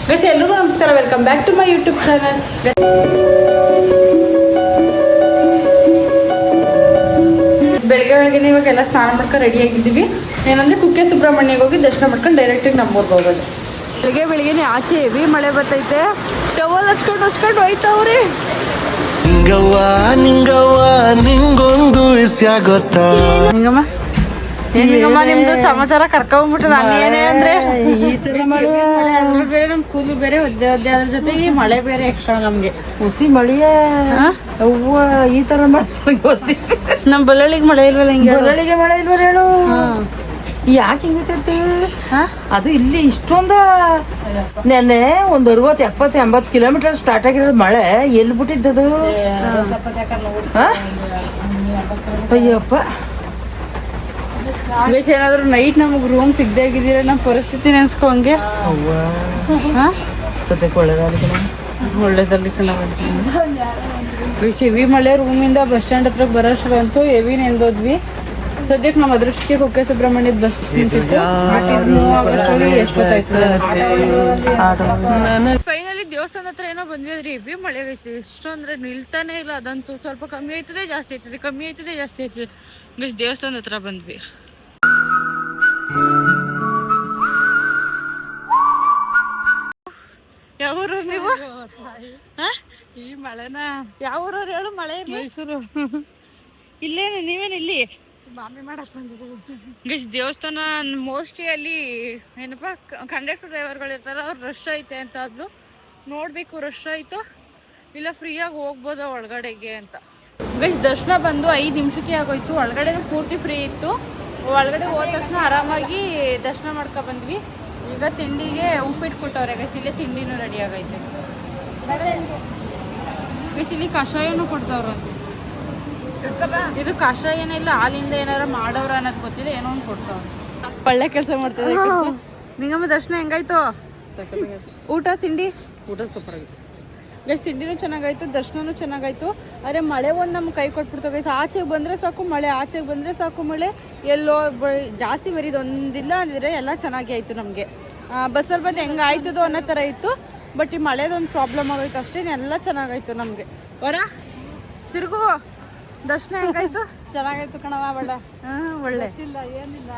Guys ಎಲ್ಲರಿಗೂ ನಮಸ್ಕಾರ, welcome back to my YouTube channel. ಬೆಳಗ್ಗೆ ಇವಾಗೆಲ್ಲ ಸ್ನಾನ ಮಾಡ್ಕೊಂಡು ರೆಡಿ ಆಗಿದ್ದೀವಿ. ಏನಂದ್ರೆ ಕುಕ್ಕೆ ಸುಬ್ರಹ್ಮಣ್ಯಗೆ ಹೋಗಿ ದರ್ಶನ ಮಾಡ್ಕೊಂಡು ಡೈರೆಕ್ಟಾಗಿ ನಮ್ಮೂರ್ಗೆ ಹೋಗೋದು. ಬೆಳಿಗ್ಗೆ ಆಚೆ ಹೆವಿ ಮಳೆ ಬರ್ತೈತೆ. ಟವಲ್ ಹಚ್ಕೊಂಡು ಹೋಯ್ತವ್ರಿ. ನಿಂಗೊಂದು ವಿಷಯ ಗೊತ್ತಾ ನಿಂಗಮ್ಮ ನಿಮ್ದು ಸಮಾಚಾರ ಕರ್ಕೊಂಡ್ಬಿಟ್ಟು ನಾನು ಏನೇ ಅಂದ್ರೆ ಈ ತರ ಮಳೆ ಬೇರೆ ನಮ್ ಕೂದಲು ಬೇರೆ ಒದ್ದೆ ಅದ್ರ ಜೊತೆಗೆ ಮಳೆ ಬೇರೆ ಎಕ್ಸ್ಟ್ರಾ ನಮ್ಗೆ ಹುಸಿ ಮಳೆಯ ಈ ತರ ನಮ್ ಬಳ್ಳಳಿಗೆ ಮಳೆ ಇಲ್ವಲ್ಲ. ಹಿಂಗೆ ಬಳ್ಳಳಿಗೆ ಮಳೆ ಇಲ್ವಲ್ಲ ಹೇಳು. ಯಾಕೆ ಹಿಂಗೈತೆ ಅದು ಇಲ್ಲಿ ಇಷ್ಟೊಂದ ನೆನ್ನೆ ಒಂದು 60, 70, 80 ಕಿಲೋಮೀಟರ್ ಸ್ಟಾರ್ಟ್ ಆಗಿರೋದು ಮಳೆ ಎಲ್ಲಿ ಬಿಟ್ಟಿದ್ದದು. ಅಯ್ಯಪ್ಪ ಏನಾದ್ರು ನೈಟ್ ನಮಗ್ ರೂಮ್ ಸಿಗದೆ ಆಗಿದ್ದೀರ ನಮ್ಮ ಪರಿಸ್ಥಿತಿ ನೆನ್ಸ್ಕೊ ಹಂಗೆ. ಸದ್ಯಕ್ಕೆ ಒಳ್ಳೇದಲ್ಲಿ ಹೆವಿ ಮಳೆ. ರೂಮಿಂದ ಬಸ್ ಸ್ಟ್ಯಾಂಡ್ ಹತ್ರ ಬರೋಷ್ಟು ಅಂತೂ ಹೆವಿ ನೆಂದೋದ್ವಿ. ಸದ್ಯಕ್ಕೆ ನಮ್ಮ ಅದೃಷ್ಟಕ್ಕೆ ಕುಕ್ಕೆ ಸುಬ್ರಹ್ಮಣ್ಯದ ಬಸ್ ನಿಂತಿತ್ತು. ಎಷ್ಟೊತ್ತಾಯ್ತು. ಫೈನಲಿ ದೇವಸ್ಥಾನ ಹತ್ರ ಏನೋ ಬಂದ್ವಿ. ಆದ್ರೆ ಹೆವಿ ಮಳೆ ಗೈಸಿ. ಎಷ್ಟು ಅಂದ್ರೆ ನಿಲ್ತಾನೆ ಇಲ್ಲ. ಅದಂತೂ ಸ್ವಲ್ಪ ಕಮ್ಮಿ ಆಯ್ತದೆ ಜಾಸ್ತಿ ಆಯ್ತದೆ, ಕಮ್ಮಿ ಆಯ್ತದೆ ಜಾಸ್ತಿ ಆಯ್ತದೆ. ಗೈಸ್ ದೇವಸ್ಥಾನದ ಹತ್ರ ಬಂದ್ವಿ. ಯಾವ ಊರವ್ರು ನೀವು? ಈ ಮಳೆನ ಯಾವ ಊರವ್ರು ಹೇಳು? ಮಳೆ ಮೈಸೂರು. ಇಲ್ಲೇನು ನೀವೇನು ಇಲ್ಲಿ ಮಾಮಿ ಮಾಡಕ್ ಬಂದಿದ್ದೀವಿ. ಗೈಸ್ ದೇವಸ್ಥಾನ ಮೋಸ್ಟ್ಲಿ ಅಲ್ಲಿ ಏನಪ್ಪಾ ಕಂಡಕ್ಟರ್ ಡ್ರೈವರ್ಗಳು ಇರ್ತಾರ, ಅವ್ರು ರಶ್ ಐತೆ ಅಂತ ಆದ್ರು ನೋಡ್ಬೇಕು. ರಶ್ ಆಯ್ತು ಇಲ್ಲ ಫ್ರೀಯಾಗಿ ಹೋಗ್ಬೋದ ಒಳಗಡೆಗೆ ಅಂತ. ಗೈಸ್ ದರ್ಶನ ಬಂದು 5 ನಿಮಿಷಕ್ಕೆ ಆಗೋಯ್ತು. ಒಳಗಡೆ ಪೂರ್ತಿ ಫ್ರೀ ಇತ್ತು. ಒಳಗಡೆ ಹೋದ ತಕ್ಷಣ ಆರಾಮಾಗಿ ದರ್ಶನ ಮಾಡ್ಕೊ ಬಂದ್ವಿ. ಈಗ ತಿಂಡಿಗೆ ಉಪ್ಪಿಟ್ಟು ಕೊಟ್ಟವ್ರೆ ಗೈಸ್. ಇಲ್ಲೇ ತಿಂಡಿನೂ ರೆಡಿ ಆಗೈತೆ. ಗೈಸ್ ಇಲ್ಲಿ ಕಷಾಯನೂ ಕೊಡ್ತಾವ್ರಂತೆ. ಇದು ಕಷಾಯನ ಇಲ್ಲ ಹಾಲಿಂದ ಏನಾರ ಮಾಡವ್ರ ಅನ್ನೋದು ಗೊತ್ತಿಲ್ಲ, ಏನೋ ಒಂದು ಕೊಡ್ತಾವ್ರೆ. ಒಳ್ಳೆ ಕೆಲಸ ಮಾಡ್ತಾರೆ. ನಿಂಗಮ್ಮ ದರ್ಶನ ಹೆಂಗಾಯ್ತು? ಊಟ ತಿಂಡಿ ಊಟ ಸೂಪರ್ ಆಗಿತ್ತು ಗೈಸ್. ತಿಂಡಿನೂ ಚೆನ್ನಾಗಾಯ್ತು, ದರ್ಶನನೂ ಚೆನ್ನಾಗಾಯ್ತು. ಆದರೆ ಮಳೆ ಒಂದು ನಮ್ಗೆ ಕೈ ಕೊಟ್ಬಿಡ್ತು ಗೈಸ್. ಆಚೆಗೆ ಬಂದರೆ ಸಾಕು ಮಳೆ, ಆಚೆಗೆ ಬಂದರೆ ಸಾಕು ಮಳೆ. ಎಲ್ಲೋ ಜಾಸ್ತಿ ಬರೀದು ಒಂದಿಲ್ಲ ಅಂದರೆ ಎಲ್ಲ ಚೆನ್ನಾಗಿ ಆಯಿತು ನಮಗೆ. ಬಸ್ಸಲ್ಲಿ ಬಂದು ಹೆಂಗೆ ಆಯ್ತದೋ ಅನ್ನೋ ಥರ ಇತ್ತು. ಬಟ್ ಈ ಮಳೆದೊಂದು ಪ್ರಾಬ್ಲಮ್ ಆಗೋಯ್ತು ಅಷ್ಟೇ. ಎಲ್ಲ ಚೆನ್ನಾಗಾಯ್ತು ನಮಗೆ. ಹೊರ ತಿರುಗು. ದರ್ಶನ ಹೆಂಗಾಯ್ತು? ಚೆನ್ನಾಗಾಯ್ತು ಕಣವ. ಬಳ್ಳ ಒಳ್ಳೆ ಇಲ್ಲ ಏನಿಲ್ಲ.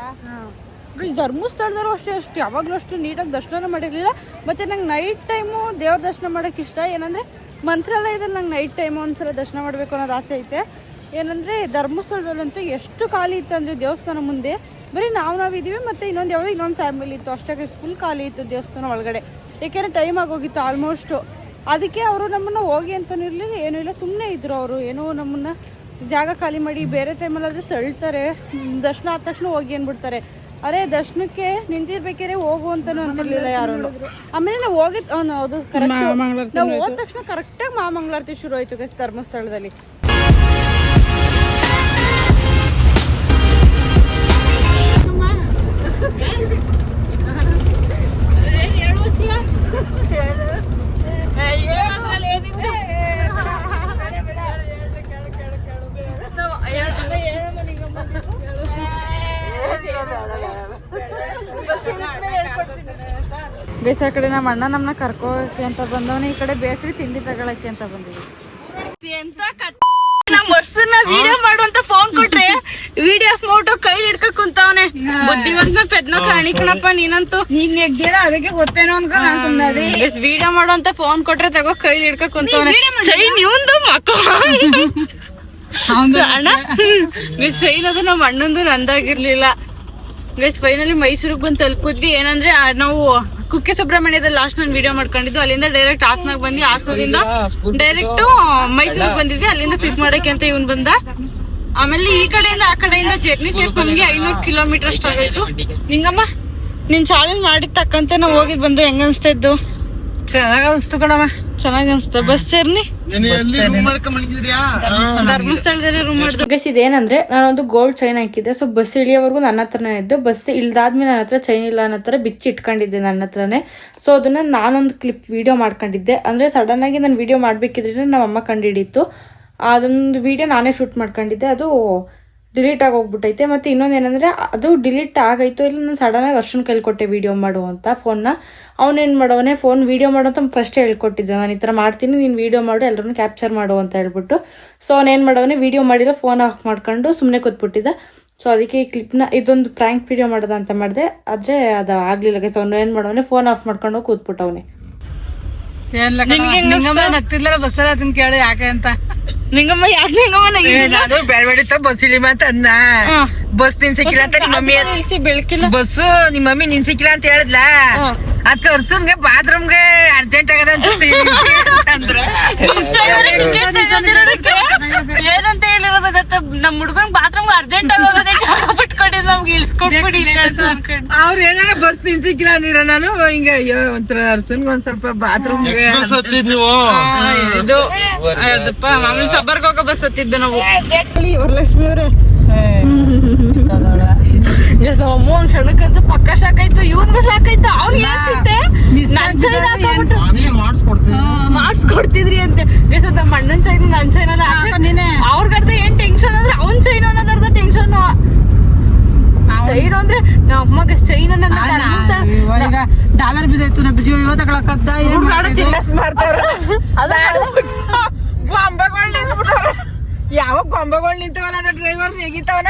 ಧರ್ಮಸ್ಥಳದವರು ಅಷ್ಟು ಯಾವಾಗಲೂ ಅಷ್ಟು ನೀಟಾಗಿ ದರ್ಶನ ಮಾಡಿರಲಿಲ್ಲ. ಮತ್ತು ನಂಗೆ ನೈಟ್ ಟೈಮು ದೇವ್ರ ದರ್ಶನ ಮಾಡೋಕ್ಕೆ ಇಷ್ಟ. ಏನಂದರೆ ಮಂತ್ರಾಲಯದಲ್ಲಿ ನಂಗೆ ನೈಟ್ ಟೈಮು ಒಂದ್ಸಲ ದರ್ಶನ ಮಾಡಬೇಕು ಅನ್ನೋದು ಆಸೆ ಐತೆ. ಏನಂದರೆ ಧರ್ಮಸ್ಥಳದಲ್ಲಂತೂ ಎಷ್ಟು ಖಾಲಿ ಇತ್ತು ಅಂದರೆ ದೇವಸ್ಥಾನ ಮುಂದೆ ಬರೀ ನಾವಿದ್ದೀವಿ. ಮತ್ತು ಇನ್ನೊಂದು ಫ್ಯಾಮಿಲಿ ಇತ್ತು ಅಷ್ಟೇ. ಫುಲ್ ಖಾಲಿ ಇತ್ತು ದೇವಸ್ಥಾನ ಒಳಗಡೆ. ಏಕೆಂದರೆ ಟೈಮ್ ಆಗೋಗಿತ್ತು ಆಲ್ಮೋಸ್ಟು. ಅದಕ್ಕೆ ಅವರು ನಮ್ಮನ್ನು ಹೋಗಿ ಅಂತಲೂ ಇರಲಿಲ್ಲ, ಏನೂ ಇಲ್ಲ, ಸುಮ್ಮನೆ ಇದ್ದರು ಅವರು. ಏನೋ ನಮ್ಮನ್ನು ಜಾಗ ಖಾಲಿ ಮಾಡಿ ಬೇರೆ ಟೈಮಲ್ಲಾದರೆ ತಳ್ತಾರೆ. ದರ್ಶನ ಆದ ತಕ್ಷಣ ಹೋಗಿ ಅಂದ್ಬಿಡ್ತಾರೆ. ಅರೆ ದರ್ಶನಕ್ಕೆ ನಿಂತಿರ್ಬೇಕಾದ್ರೆ ಹೋಗು ಅಂತಾನು ಅಂತಿರ್ಲಿಲ್ಲ ಯಾರು. ಆಮೇಲೆ ನಾವು ಅದು ಕರೆಕ್ಟ್ ನಾವು ಹೋದ ತಕ್ಷಣ ಕರೆಕ್ಟಾಗಿ ಮಹಾಮಂಗಳಾರತಿ ಶುರು ಆಯ್ತು ಧರ್ಮಸ್ಥಳದಲ್ಲಿ. ಗೈಸ್ ಆ ಕಡೆ ನಮ್ಮ ಅಣ್ಣ ನಮ್ಮನ್ನ ಕರ್ಕೋಕೆ ಅಂತ ಬಂದವನೇ. ಈ ಕಡೆ ಬೇಕ್ರಿ ತಿಂಡಿ ತಗೊಳಕ್ಕೆ ಅಂತ ಬಂದಿದ್ವಿ. ನಮ್ಮ ವರ್ಷನ ವಿಡಿಯೋ ಮಾಡುವಂತ ಫೋನ್ ಕೊಟ್ರೆ ವಿಡಿಯೋ ಆಫ್ ಮಾಡ್ಬಿಟ್ಟು ಕೈಲಿ ಹಿಡ್ಕೊಂಡ್ ಕುಂತವನೆ. ಬುದ್ಧಿವಂತ ಪೆದ್ನ ಕಾಣಿಕಣಪ್ಪ ನೀನಂತೂ. ನೀನ್ ನೆಗ್ದಿರ ಅದಕ್ಕೆ ಗೊತ್ತೇನೋ ಅನ್ಕೊಂಡು ನಾನು ಸುಮ್ಮನೆ ವಿಡಿಯೋ ಮಾಡುವಂತ ಫೋನ್ ಕೊಟ್ರೆ ತಗೋ ಕೈಲಿ ಹಿಡ್ಕೊಂಡ್ ಕುಂತವನೆ. ಚೈನ್ ಇವಂದು ಮಕ್ಕ ಅಣ್ಣ ಚೈನ್ ಅದು ನಮ್ಮ ಅಣ್ಣಂದು ನಂದಾಗಿರ್ಲಿಲ್ಲ. ಗೈಸ್ ಫೈನಲಿ ಮೈಸೂರಿಗೆ ಬಂದು ತಲುಪಿದ್ವಿ. ಏನಂದ್ರೆ ನಾವು ಕುಕ್ಕೆ ಸುಬ್ರಹ್ಮಣ್ಯದಲ್ಲಿ ಲಾಸ್ಟ್ ನಾನು ವಿಡಿಯೋ ಮಾಡ್ಕೊಂಡಿದ್ದು. ಅಲ್ಲಿಂದ ಡೈರೆಕ್ಟ್ ಹಾಸನಾಗ ಬಂದ್ವಿ. ಹಾಸನದಿಂದ ಡೈರೆಕ್ಟ್ ಮೈಸೂರಿಗೆ ಬಂದಿದ್ವಿ. ಅಲ್ಲಿಂದ ಪಿಕ್ ಮಾಡಕ್ಕೆ ಅಂತ ಇವನ್ ಬಂದ. ಆಮೇಲೆ ಈ ಕಡೆಯಿಂದ ಆ ಕಡೆಯಿಂದ ಜರ್ನಿ ಸೇರ್ಸ್ ನಮ್ಗೆ 500 ಕಿಲೋಮೀಟರ್ ಅಷ್ಟು ಆಗೋಯ್ತು. ನಿಂಗಮ್ಮ ನೀನ್ ಚಾಲೆಂಜ್ ಮಾಡಿದ ತಕ್ಕಂತೆ ನಾವು ಹೋಗಿದ್ ಬಂದು ಹೆಂಗ ಅನ್ಸ್ತಾ ಇದ್ದು? ಚೆನ್ನಾಗ ಅನ್ಸ್ತು ಕಣವ. ಚೆನ್ನಾಗಿ ಅನ್ಸ್ತ. ಬಸ್ ಸೇರ್ನಿ ಧರ್ಮಸ್ಥಳದಲ್ಲಿ ರೂಮ್ ಮಾಡಿದ್ರು. ಗೈಸ್ ಇದೇನಂದ್ರೆ ನಾನೊಂದು ಗೋಲ್ಡ್ ಚೈನ್ ಹಾಕಿದ್ದೆ. ಸೊ ಬಸ್ ಇಳಿಯೋವರೆಗೂ ನನ್ನ ಹತ್ರನೇ ಇದ್ದು. ಬಸ್ ಇಳ್ದಾದ್ಮೇಲೆ ನನ್ನ ಹತ್ರ ಚೈನ್ ಇಲ್ಲ ಅನ್ನೋ ಥರ ಬಿಚ್ಚಿ ಇಟ್ಕೊಂಡಿದ್ದೆ ನನ್ನ ಹತ್ರನೇ. ಸೊ ಅದನ್ನ ನಾನೊಂದು ಕ್ಲಿಪ್ ವಿಡಿಯೋ ಮಾಡ್ಕೊಂಡಿದ್ದೆ. ಅಂದ್ರೆ ಸಡನ್ ಆಗಿ ನಾನು ವಿಡಿಯೋ ಮಾಡ್ಬೇಕಿದ್ರೆ ನಮ್ಮ ಅಮ್ಮ ಕಂಡು ಹಿಡಿತು. ಅದೊಂದು ವಿಡಿಯೋ ನಾನೇ ಶೂಟ್ ಮಾಡ್ಕೊಂಡಿದ್ದೆ. ಅದು ಡಿಲೀಟ್ ಆಗಿ ಹೋಗ್ಬಿಟ್ಟೈತೆ. ಮತ್ತು ಇನ್ನೊಂದು ಏನಂದರೆ ಅದು ಡಿಲೀಟ್ ಆಗೈತೋ ಇಲ್ಲ ನಾನು ಸಡನ್ನಾಗಿ ಅರ್ಶನ್ ಕೈಲಿ ಕೊಟ್ಟೆ ವೀಡಿಯೋ ಮಾಡು ಅಂತ ಫೋನ್ನ. ಅವನೇನು ಮಾಡೋವನೇ ಫೋನ್ ವೀಡಿಯೋ ಮಾಡು ಅಂತ ಫಸ್ಟ್ ಹೇಳ್ಕೊಟ್ಟಿದ್ದೆ, ನಾನು ಈ ಥರ ಮಾಡ್ತೀನಿ ನೀನು ವೀಡಿಯೋ ಮಾಡು ಎಲ್ಲರೂ ಕ್ಯಾಪ್ಚರ್ ಮಾಡು ಅಂತ ಹೇಳ್ಬಿಟ್ಟು. ಸೊ ಅವನೇನು ಮಾಡೋವನೇ ವೀಡಿಯೋ ಮಾಡಿದ ಫೋನ್ ಆಫ್ ಮಾಡ್ಕೊಂಡು ಸುಮ್ಮನೆ ಕೂತ್ಬಿಟ್ಟಿದ್ದ. ಸೊ ಅದಕ್ಕೆ ಈ ಕ್ಲಿಪ್ನ ಇದೊಂದು ಪ್ರ್ಯಾಂಕ್ ವೀಡಿಯೋ ಮಾಡೋದ ಅಂತ ಮಾಡಿದೆ, ಆದರೆ ಅದು ಆಗಲಿಲ್ಲ. ಸೊ ಅವನು ಏನು ಮಾಡೋವನೇ ಫೋನ್ ಆಫ್ ಮಾಡ್ಕೊಂಡು ಕೂತ್ಬಿಟ್ಟವನೇ. ಬಸ್ಸಲ್ಲಿ ಅದನ್ನ ಕೇಳಿ ಯಾಕೆ ಅಂತ ನಿಂಗಮ್ಮ ಯಾಕೆ ನಾನು ಬೇಡಬೇಡಿತ್ತ ಬಸ್ ಇಳಿ ಅಂತ ಅಂದ. ಬಸ್ ನಿನ್ ಸಿಕ್ಕಿಲ್ಲ ಅಂತ ನಿಮ್ಮ ಮಮ್ಮಿ ಬೆಳಕಿಲ್ಲ ಬಸ್ ನಿಮ್ಮ ಮಮ್ಮಿ ನಿನ್ ಸಿಕ್ಕಿಲ್ಲ ಅಂತ ಹೇಳಿದ್ಲ. ಅದ್ಕ ಅರ್ಸನ್ಗೆ ಬಾತ್ರೂಮ್ಗೆ ಅರ್ಜೆಂಟ್ ಆಗದ ಅಂದ್ರೆ ಏನಂತ ಹೇಳಿರೋದ ಗೊತ್ತ, ನಮ್ ಹುಡ್ಗನ್ ಬಾತ್ರೂಮ್ ಅರ್ಜೆಂಟ್ ಆಗೋದೇ ಬಿಟ್ಕೊಂಡಿದ್ ನಮ್ಗೆ ಇಳ್ಸ್ಕೊಟ್ಬಿಡಿ ಅಂತ ಅನ್ಕೊಂಡು. ಅವ್ರ ಏನಾರ ಬಸ್ ನಿನ್ ಸಿಕ್ಕಿಲ್ಲ ಅಂದಿರ ನಾನು ಹಿಂಗ ಅಯ್ಯೋ ಒಂಥರ ಅರ್ಸನ್ಗೆ ಒಂದ್ ಸ್ವಲ್ಪ ಬಾತ್ರೂಮ್ ನೀವು ಇದು ಅದಪ್ಪ ಮಾಮೂಲಿ ಸಬ್ಬರ್ಗ್ ಹೋಗೋ ಬಸ್ ಹತ್ತಿದ್ದು ನಾವು. ವರಲಕ್ಷ್ಮಿ ಅವ್ರೆ ಅಮ್ಮನ್ ಕ್ಷಣಕ್ಕಂತೂ ಪಕ್ಕ ಶಾಕ್ ಆಯ್ತು, ಇವ್ನ್ಗೂ ಶಾಕ್ ಆಯ್ತು. ಅವ್ನು ಹೇಳ್ತಿದ್ದೆ ಮಾಡಿಸ್ಕೊಡ್ತಿದ್ರಿ ಅಂತೆ. ನಮ್ಮ ಅಣ್ಣನ್ ಚೈನ್ ನನ್ ಚೈನ್ ಅಲ್ಲ ಅವ್ರಿಗರ್ಧ ಏನ್ ಟೆನ್ಷನ್ ಅಂದ್ರೆ ಅವ್ನ್ ಚೈನ್ ಅನ್ನೋದರ್ಧ ಟೆನ್ಷನ್. ಚೈನ್ ಅಂದ್ರೆ ನಮ್ಮ ಅಮ್ಮಗೆ ಚೈನ್ ಡಾಲರ್ ಬಿದ್ದಾಯ್ತು ನಾ ಬಿಜಿ ಇವತ್ತು ತಗೊಳಕದ್ದ ಗೊಂಬೆಗಳು ನಿಂತ್ಬಿಟ್ಟವ್ರ. ಯಾವ ಗೊಂಬೆಗಳು ನಿಂತವನ ಅದ ಡ್ರೈವರ್ ಹೇಗಿತ್ತವನ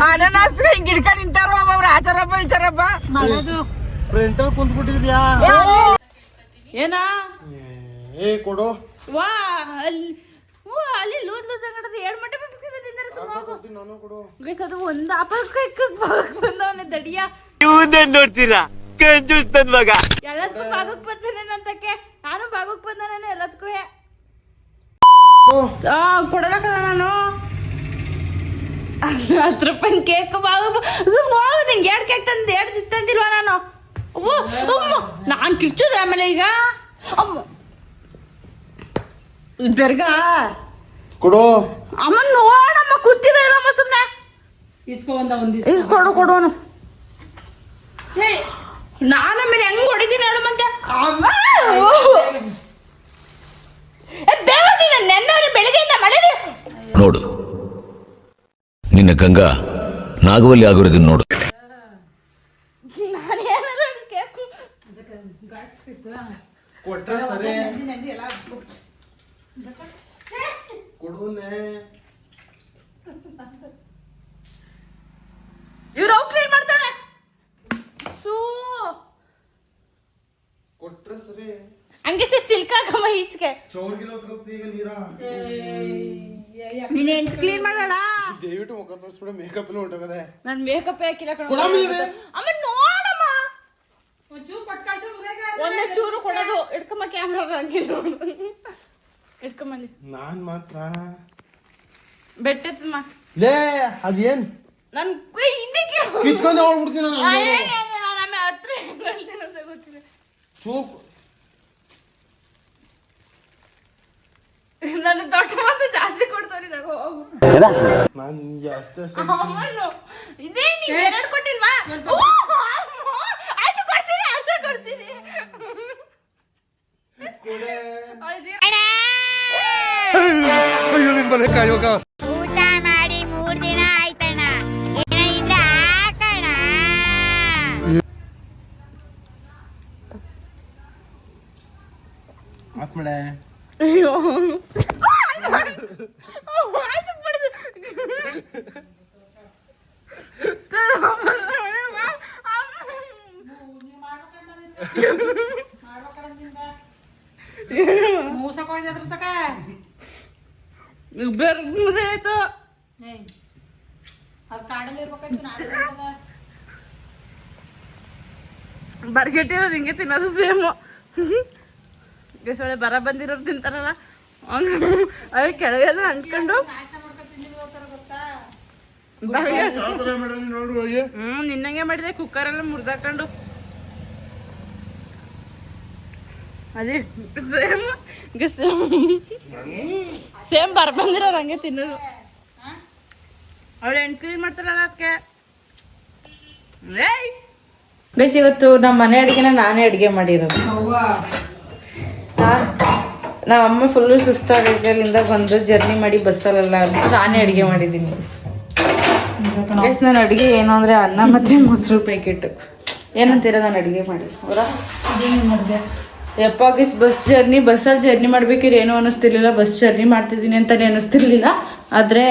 ಅನಾನಸ್ ಗಿಡ್ಕ ನಿಂತಾರ ಒಬ್ಬೊಬ್ರು ಆಚಾರಪ್ಪ ಈಚಾರಪ್ಪ. ಪ್ರಿಂಟರ್ ಕುಂತ್ಬಿಟ್ಟಿದ್ಯಾ ಏನಾ ಏ ಕೊಡು ವಾ ಅಲ್ಲಿ ಲೂಸ್ ಲೂಸ್ ಅಂಗಡದ 2 ಮಟ್ಟ ನಾನು ಕೊಡು. ಗೈಸ್ ಅದು ಒಂದ್ ಆಪಕ್ಕೆ ಬಂದವನೇ ದಡಿಯ ನೋಡ್ತೀರಾ ಮಗ ಎಲ್ಲದಕ್ಕೂ ಭಾಗಕ್ ಬಂದಾನಂತಕ್ಕೆ. ನಾನು ಭಾಗಕ್ ಬಂದಾನೆ ಎಲ್ಲದಕ್ಕೂ ಕೊಡಲಕ್ಕ ನಾನು 10 ರೂಪಾಯಿ ಕೇಕ್ ನಿಂಗೆ 2 ಕೇಕ್ ತಂದು 2 ತಂದಿಲ್ವಾ ನಾನು? ನಾನ್ ಕಿರ್ಚೋದೆ ಆಮೇಲೆ ಈಗ ಬೆರ್ಗ ಕೊಡು. ಅಮ್ಮ ನೋಡಮ್ಮ ಕೂತಿದೆ ಇಲ್ಲಮ್ಮ ಸುಮ್ನೆ ಇಸ್ಕೊಡು ಕೊಡೋನು. ನಾನಮೇಲೆ ಹೆಂಗ್ ಹೊಡಿತೀನಿ ಹೇಳು ಮತ್ತೆ. ನೆನ್ನೆ ಬೆಳಗ್ಗೆಯಿಂದ ಮಳೆಲಿ ನೋಡು ನಿನ್ನ ಗಂಗಾ ನಾಗವಲ್ಲಿ ಆಗಿರೋದನ್ನ ನೋಡು. ಕೊಟ್ರೆ ಸರಿ ಕೊಡುನೆ. ಇವ್ರು ಕ್ಲೀನ್ ಮಾಡ್ತಾಳೆ ಸೂ ಕೊಟ್ರೆ ಸರಿ ಹಂಗೆ ಸಿಲ್ಕಾಗಮ್ಮ ಈಚೆಗೆ ಚೌರ್ಗಿಲ್ಲ ಈಗ ನೀರಾ ನೀನ್ ಹೆಂಗ್ ಕ್ಲೀನ್ ಮಾಡೋಣ. ದಯವಿಟ್ಟು ಮುಖ ತೋರಿಸ್ಬಿಡ, ಮೇಕಪ್ ಎಲ್ಲ ಹೊಂಟೋಗದೆ. ನನ್ ಮೇಕಪ್ ಹಾಕಿಲ್ಲ ಕಣ. ಅಮ್ಮ ನೋಡಮ್ಮ ಒಂದೇ ಚೂರು ಕೊಡೋದು. ಇಡ್ಕಮ್ಮ ಕ್ಯಾಮ್ರಾ ಇಡ್ಕಮ್ಮಲ್ಲಿ ನಾನ್ ಮಾತ್ರ ಬೆಟ್ಟಮ್ಮ ಲೇ ಅದೇನ್ ನನ್ ಹಿಂದೆ ಕಿತ್ಕೊಂಡೆ ಹೋಗ್ಬಿಡ್ತೀನಿ ಹತ್ರ ಗೊತ್ತಿಲ್ಲ. ಚೂಪ್ ನನ್ನ ದೊಡ್ಡ ಮಾಸ ಜಾಸ್ತಿ ಕೊಡ್ತಾರೆ ನಾನ್ ಜಾಸ್ತಿ ಇದೇ ನೀವು 2 ಕೊಟ್ಟಿಲ್ವಾ? ಆಯ್ತು ಕೊಡ್ತೀನಿ ಅರ್ಧ ಕೊಡ್ತೀನಿ. ಊಟ ಮಾಡಿ 3 ದಿನ ಆಯ್ತಣ್ಣ, ಏನಿದ್ರೆ ಹಾಕಣ. ಆಫ್ ಮಾಡೆ. ಅಯ್ಯೋ ಆಯ್ತು ಬರ್ಗೆಟ್ಟಿರೋ ನಿಂಗೆ ತಿನ್ನೋದು ಸೇಮು. ಸೊಳ್ಳೆ ಬರ ಬಂದಿರೋರು ತಿಂತಾರಲ್ಲ ಅದೇ ಕೆಳಗೆ ಅಂದ್ಕೊಂಡು ನಿನ್ನಂಗೆ ಮಾಡಿದೆ. ಕುಕ್ಕರ್ ಎಲ್ಲ ಮುರ್ದಾಕೊಂಡು ಅದೇ ಸೇಮ್ ಬರ ಬಂದಿರೋರು ಹಂಗೆ ತಿನ್ನೋದು. ಅವಳು ಹೆಣ್ಣು ಕ್ಲೀನ್ ಮಾಡ್ತಾರಲ್ಲ ಅದಕ್ಕೆ. ಗೈಸ್ ಇವತ್ತು ನಮ್ಮ ಮನೆ ಅಡುಗೆನ ನಾನೇ ಅಡುಗೆ ಮಾಡಿರೋದು. ನಮ್ಮ ಅಮ್ಮ ಫುಲ್ಲು ಸುಸ್ತಾಗೈತೆ ಅಲ್ಲಿಂದ ಬಂದು ಜರ್ನಿ ಮಾಡಿ ಬಸ್ಸಲ್ಲೆಲ್ಲ ಅಂತ ನಾನೇ ಅಡುಗೆ ಮಾಡಿದ್ದೀನಿ. ನಾನು ಅಡುಗೆ ಏನು ಅಂದರೆ ಅನ್ನ ಮತ್ತು ಮೊಸರು ಪ್ಯಾಕೆಟ್ ಏನಂತೀರ ನಾನು ಅಡುಗೆ ಮಾಡಿ ಅವರ ಯಪ್ಪಾಗಿಸ್ ಬಸ್ಸಲ್ಲಿ ಜರ್ನಿ ಮಾಡ್ಬೇಕಾದ್ರೆ ಏನೂ ಅನ್ನಿಸ್ತಿರ್ಲಿಲ್ಲ. ಬಸ್ ಜರ್ನಿ ಮಾಡ್ತಿದ್ದೀನಿ ಅಂತಲೇ ಅನ್ನಿಸ್ತಿರ್ಲಿಲ್ಲ. ಆದರೆ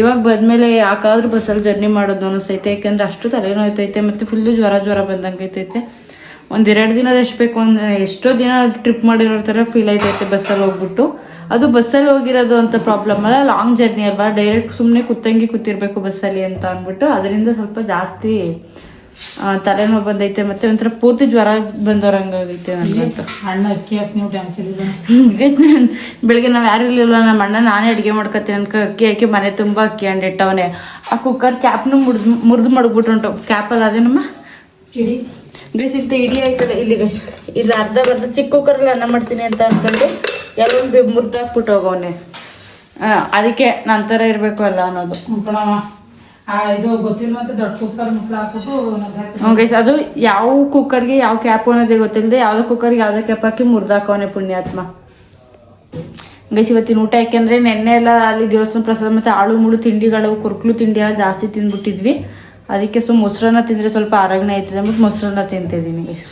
ಇವಾಗ ಬಂದಮೇಲೆ ಯಾಕಾದ್ರೂ ಬಸ್ಸಲ್ಲಿ ಜರ್ನಿ ಮಾಡೋದು ಅನ್ನಿಸ್ತೈತೆ. ಯಾಕೆಂದರೆ ಅಷ್ಟು ತಲೆನೋಯ್ತೈತೆ ಮತ್ತು ಫುಲ್ಲು ಜ್ವರ ಬಂದಂಗೆ ಐತೈತೆ. 1-2 ದಿನ ರೆಸ್ಟ್ ಬೇಕು. ಎಷ್ಟೋ ದಿನ ಟ್ರಿಪ್ ಮಾಡಿರೋ ಥರ ಫೀಲ್ ಆಯ್ತೈತೆ ಬಸ್ಸಲ್ಲಿ ಹೋಗ್ಬಿಟ್ಟು. ಅದು ಬಸ್ಸಲ್ಲಿ ಹೋಗಿರೋದು ಅಂತ ಪ್ರಾಬ್ಲಮ್ ಅಲ್ಲ, ಲಾಂಗ್ ಜರ್ನಿ ಅಲ್ವಾ, ಡೈರೆಕ್ಟ್ ಸುಮ್ಮನೆ ಕೂತಿರ್ಬೇಕು ಬಸ್ಸಲ್ಲಿ ಅಂತ ಅಂದ್ಬಿಟ್ಟು ಅದರಿಂದ ಸ್ವಲ್ಪ ಜಾಸ್ತಿ ತಲೆನೋವು ಬಂದೈತೆ. ಮತ್ತು ಒಂಥರ ಪೂರ್ತಿ ಜ್ವರ ಬಂದವ್ರಂಗಾಗೈತೆ ನನಗಂತ. ಅಣ್ಣ ಅಕ್ಕಿ ಹಾಕಿ ನೀವು ಡ್ಯಾನ್ಸ್ ಬೆಳಿಗ್ಗೆ ನಾವು ಯಾರು ಇರಲಿಲ್ಲ, ನಮ್ಮ ಅಣ್ಣ ನಾನೇ ಅಡುಗೆ ಮಾಡ್ಕೊತೀನಿ ಅನ್ಕೊ ಅಕ್ಕಿ ಹಾಕಿ ಮನೆ ತುಂಬ ಅಕ್ಕಿ ಅಂಡಿಟ್ಟವನೇ. ಆ ಕುಕ್ಕರ್ ಕ್ಯಾಪ್ನು ಮುರಿದು ಮಡಗ್ಬಿಟ್ಟು ಉಂಟು. ಕ್ಯಾಪಲ್ಲಿ ಅದೇನಮ್ಮ ಇಡೀ ಗೈಸ್ ಇಂತ ಇಡೀ ಆಯ್ತಲ್ಲ ಇಲ್ಲಿ ಗೈಸ್, ಇಲ್ಲಿ ಅರ್ಧ ಚಿಕ್ಕ ಕುಕ್ಕರಲ್ಲಿ ಅನ್ನ ಮಾಡ್ತೀನಿ ಅಂತ ಅನ್ಕೊಂಡು ಎಲ್ಲೊಂದು ಮುರಿದಾಕ್ಬಿಟ್ಟು ಹೋಗವನೆ. ಅದಕ್ಕೆ ನನ್ನ ಥರ ಇರಬೇಕು ಅಲ್ಲ ಅನ್ನೋದು. ಇದು ಗೊತ್ತಿಲ್ಲ ಮತ್ತೆ ದೊಡ್ಡ ಕುಕ್ಕರ್ ಮುಟ್ಲ ಹಾಕ್ಬಿಟ್ಟು ಗೈಸ್ ಅದು ಯಾವ ಕುಕ್ಕರ್ಗೆ ಯಾವ ಕ್ಯಾಪ್ ಅನ್ನೋದೇ ಗೊತ್ತಿಲ್ಲದೆ ಯಾವುದೋ ಕುಕ್ಕರ್ಗೆ ಯಾವುದೋ ಕ್ಯಾಪ್ ಹಾಕಿ ಮುರಿದಾಕವನೆ ಪುಣ್ಯಾತ್ಮ. ಗೈಸ್ ಇವತ್ತಿನ ಊಟ ಯಾಕೆಂದರೆ ನೆನ್ನೆ ಎಲ್ಲ ಅಲ್ಲಿ ದೇವಸ್ಥಾನ ಪ್ರಸಾದ ಮತ್ತು ಆಳು ಮುಳು ತಿಂಡಿಗಳು ಕುರ್ಕುಲು ತಿಂಡಿ ಎಲ್ಲ ಜಾಸ್ತಿ ತಿಂದ್ಬಿಟ್ಟಿದ್ವಿ. ಅದಕ್ಕೆ ಮೊಸರನ್ನ ತಿಂದರೆ ಸ್ವಲ್ಪ ಆರೋಗ್ಯ ಆಯ್ತದೆ ಮತ್ತು ಮೊಸರನ್ನ ತಿಂತಿದ್ದೀನಿ ಗೈಸ್.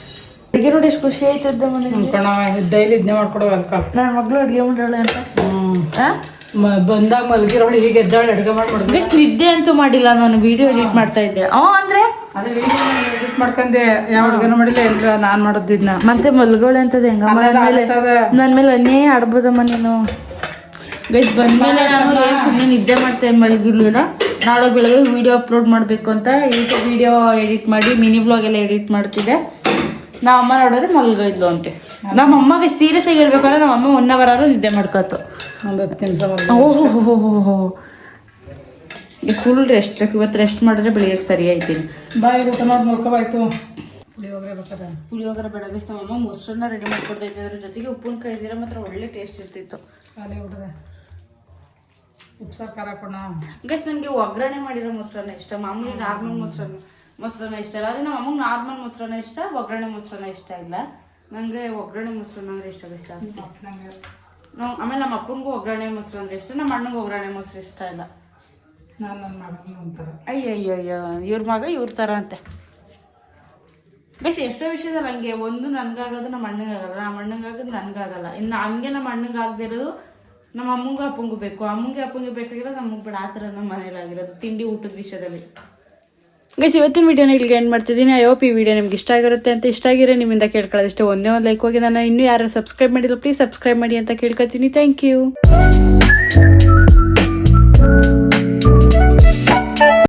ಅಡುಗೆ ನೋಡಿ ಎಷ್ಟು ಖುಷಿ ಆಯ್ತದ ಮನೆ. ಡೈಲಿ ಇದನ್ನೇ ಮಾಡ್ಕೊಡೋ ವೆಲ್ಕಮ್. ನನ್ನ ಮಗಳು ಅಡುಗೆ ಮಾಡೋಳೆ ಅಂತ ಬಂದಾಗ ಮಲಗಿರೋಳು ಈಗ ಎದ್ದಾಳೆ ಅಡುಗೆ ಮಾಡ್ಕೊಡ್ಬೇಕು. ಗೈಸ್ ನಿದ್ದೆ ಅಂತೂ ಮಾಡಿಲ್ಲ, ನಾನು ವಿಡಿಯೋ ಎಡಿಟ್ ಮಾಡ್ತಾ ಇದ್ದೆ. ಅಂದರೆ ಅದೇ ವಿಡಿಯೋ ಎಡಿಟ್ ಮಾಡ್ಕೊಂಡೆ, ಯಾವ ಅಡುಗೆನೂ ಮಾಡಿಲ್ಲ, ಎಲ್ಲ ನಾನು ಮಾಡೋದಿದ್ನ. ಮತ್ತೆ ಮಲ್ಗೋಳೆ ಅಂತದ ಹೆಂಗ ನನ್ನ ಮೇಲೆ ಅನ್ನೇ ಆಡ್ಬೋದಮ್ಮ ನೀನು. ಗೈಸ್ ಬಂದ್ಮೇಲೆ ನಾನು ಸುಮ್ಮನೆ ನಿದ್ದೆ ಮಾಡ್ತಾ ಮಲಗಿರ್ಲಿಲ್ಲ. ನಾಳೆ ಬೆಳಗ್ಗೆ ವಿಡಿಯೋ ಅಪ್ಲೋಡ್ ಮಾಡಬೇಕು ಅಂತ ಯೂಟ್ಯೂಬ್ ವಿಡಿಯೋ ಎಡಿಟ್ ಮಾಡಿ ಮಿನಿ ಬ್ಲಾಗ್ ಎಲ್ಲ ಎಡಿಟ್ ಮಾಡ್ತಿದ್ದೆ. ನಮ್ಮಮ್ಮ ನೋಡಿದ್ರೆ ಮಲ್ಗೋಯ್ದ್ಲು ಅಂತೆ. ನಮ್ಮಮ್ಮಗೆ ಸೀರಿಯಸ್ ಆಗಿ ಹೇಳ್ಬೇಕಂದ್ರೆ ನಮ್ಮಮ್ಮ 1 hour ಆದ್ರೂ ನಿದ್ದೆ ಮಾಡ್ಕೊತು. ಒಂದು 10 ನಿಮಿಷ ಓಹೋ ಸ್ಕೂಲ್ ರೆಸ್ಟ್ ಬೇಕು. ಇವತ್ತು ರೆಸ್ಟ್ ಮಾಡಿದ್ರೆ ಬೆಳಿಗ್ಗೆ ಸರಿ ಆಯ್ತೀನಿ. ಬಾಯಿ ಊಟ ಮಾಡಿ ಮಲ್ಕೋಬಾಯ್ತು. ಪುಳಿಯೋಗರೆ ಬೇಡ ಗೈಸ್. ನಮ್ಮಮ್ಮ ಮೊಸರನ್ನ ರೆಡಿ ಮಾಡ್ಕೊಡ್ತಾ ಇದ್ದೆ. ಅದ್ರ ಜೊತೆಗೆ ಉಪ್ಪಿನಕಾಯಿ ಇದ್ದೀರ ಮಾತ್ರ ಒಳ್ಳೆ ಟೇಸ್ಟ್ ಇರ್ತಿತ್ತು. ಖಾಲಿ ಊಟದ ಉಪ್ಪು ಸಾರು ಖಾರ ಹಾಕೋಣ ಗೈಸ್. ನನಗೆ ಒಗ್ಗರಣೆ ಮಾಡಿರೋ ಮೊಸರನ್ನ ಇಷ್ಟ. ಮಾಮೂಲಿ ನಾರ್ಮಲ್ ಮೊಸರನ್ನ ಇಷ್ಟ ಇಲ್ಲ. ಅದೇ ನಮ್ಮ ಅಮ್ಮಗೆ ನಾರ್ಮಲ್ ಮೊಸರನ್ನ ಇಷ್ಟ, ಒಗ್ಗರಣೆ ಮೊಸರನ್ನ ಇಷ್ಟ ಇಲ್ಲ. ನನಗೆ ಒಗ್ಗರಣೆ ಮೊಸರನ್ನ ಅಂದರೆ ಇಷ್ಟ ಗೈಸ್ ಜಾಸ್ತಿ. ಆಮೇಲೆ ನಮ್ಮ ಅಪ್ಪನಿಗೂ ಒಗ್ಗರಣೆ ಮೊಸರು ಅಂದರೆ ಇಷ್ಟ, ನಮ್ಮ ಅಣ್ಣಂಗೂ ಒಗ್ಗರಣೆ ಮೊಸರು ಇಷ್ಟ ಇಲ್ಲ. ನಾನು ನನ್ನ ಮಗನ ಒಂಥರ ಅಯ್ಯಯ್ಯಯ್ಯೋ ಇವ್ರ ಮಗ ಇವ್ರ ಥರ ಅಂತೆ ಗೈಸ್. ಎಷ್ಟೋ ವಿಷಯದಲ್ಲಿ ಹಂಗೆ, ಒಂದು ನನಗಾಗೋದು ನಮ್ಮ ಅಣ್ಣಂಗಾಗಲ್ಲ, ನಮ್ಮ ಅಣ್ಣಂಗಾಗೋದು ನನಗಾಗಲ್ಲ. ಇನ್ನು ಹಂಗೆ ನಮ್ಮ ಅಣ್ಣಂಗೆ ಆಗದಿರೋದು ನಮ್ಮ ಅಮ್ಮಂಗೂ ಅಪ್ಪಂಗೂ ಬೇಕು, ಅಮ್ಮಂಗೆ ಅಪ್ಪಂಗೆ ಬೇಕಾಗಿರೋದು ನಮಗೆ ಬೇಡ. ಆ ಥರ ನಮ್ಮ ಮನೇಲಿ ಆಗಿರೋದು ತಿಂಡಿ ಊಟದ ವಿಷಯದಲ್ಲಿ. ಗೈಸ್ ಇವತ್ತಿನ ವಿಡಿಯೋನ ಇಲ್ಲಿಗೆ ಎಂಡ್ ಮಾಡ್ತಿದ್ದೀನಿ. ಐ ಹೋಪ್ ಈ ವಿಡಿಯೋ ನಿಮ್ಗೆ ಇಷ್ಟ ಆಗಿರುತ್ತೆ ಅಂತ. ಇಷ್ಟ ಆಗಿರೋ ನಿಮ್ಮಿಂದ ಕೇಳ್ಕೊಳ್ಳೋದಿಷ್ಟೇ ಒಂದೇ ಒಂದು ಲೈಕ್ ಹೋಗಿ. ನಾನು ಇನ್ನೂ ಯಾರು ಸಬ್ಸ್ಕ್ರೈಬ್ ಮಾಡಿಲ್ಲ ಪ್ಲೀಸ್ ಸಬ್ಸ್ಕ್ರೈಬ್ ಮಾಡಿ ಅಂತ ಕೇಳ್ಕೊತೀನಿ. Thank you.